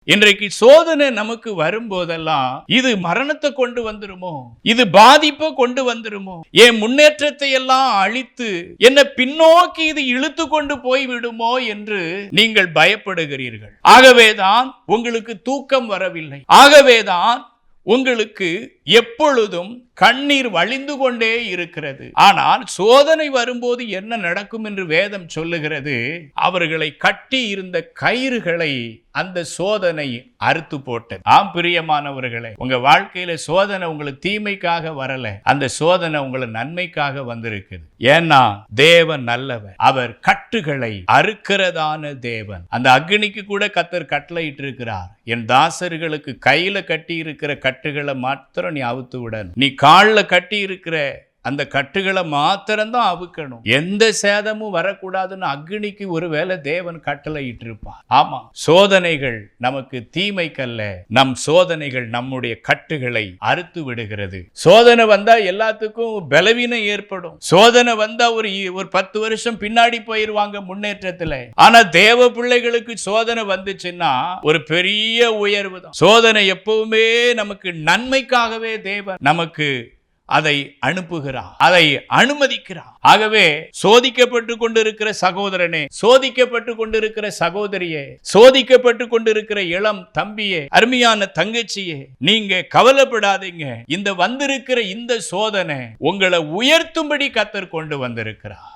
இன்றைக்கு சோதனை நமக்கு வரும்போதெல்லாம் இது மரணத்தை கொண்டு வந்துருமோ, இது பாதிப்பை கொண்டு வந்துருமோ, என் முன்னேற்றத்தை எல்லாம் அழித்து என்ன பின்னோக்கி இது இழுத்து கொண்டு போய் விடுமோ என்று நீங்கள் பயப்படுகிறீர்கள். ஆகவேதான் உங்களுக்கு தூக்கம் வரவில்லை. ஆகவேதான் உங்களுக்கு எப்பொழுதும் கண்ணீர் வழிந்து கொண்டே இருக்கிறது. ஆனால் சோதனை வரும்போது என்ன நடக்கும் என்று வேதம் சொல்லுகிறது, அவர்களை கட்டி இருந்த கயிறுகளை அந்த சோதனை அறுத்து போட்டது. ஆம் பிரியமானவர்களே, உங்க வாழ்க்கையில சோதனை உங்களுக்கு தீமைக்காக வரல, அந்த சோதனை உங்களை நன்மைக்காக வந்திருக்குது. ஏன்னா தேவன் நல்லவர், அவர் கட்டுகளை அறுக்கிறதான தேவன். அந்த அக்னிக்கு கூட கர்த்தர் கட்டளையிட்டு இருக்கிறார், என் தாசர்களுக்கு கையில கட்டி இருக்கிற கட்டுகளை மாத்திரம் நீ அவுத்து விடணும், நீ கால்ல கட்டி இருக்கிற அந்த கட்டுகளை மாத்திரம்தான் அவுக்கணும், எந்த சேதமும் வரக்கூடாதுன்னு அக்னிக்கு ஒருவேளை தேவன் கட்டளை இட்டிருப்பார். ஆமா, சோதனைகள் நமக்கு தீமைக்கல்ல, நம் சோதனைகள் நம்முடைய கட்டுகளை அறுத்து விடுகிறது. சோதனை வந்தா எல்லாத்துக்கும் பலவீனம் ஏற்படும். சோதனை வந்தா ஒரு 10 வருஷம் பின்னாடி போயிருவாங்க முன்னேற்றத்துல. ஆனா தேவ பிள்ளைகளுக்கு சோதனை வந்துச்சுன்னா ஒரு பெரிய உயர்வு தான். சோதனை எப்பவுமே நமக்கு நன்மைக்காகவே தேவன் நமக்கு அதை அனுப்புகிறார், அதை அனுமதிக்கிறார். ஆகவே சோதிக்கப்பட்டு கொண்டிருக்கிற சகோதரனே, சோதிக்கப்பட்டு கொண்டிருக்கிற சகோதரியே, சோதிக்கப்பட்டு கொண்டிருக்கிற இளம் தம்பியே, அருமையான தங்கச்சியே, நீங்க கவலைப்படாதீங்க. இந்த வந்திருக்கிற இந்த சோதனை உங்களை உயர்த்தும்படி கர்த்தர் கொண்டு வந்திருக்கிறார்.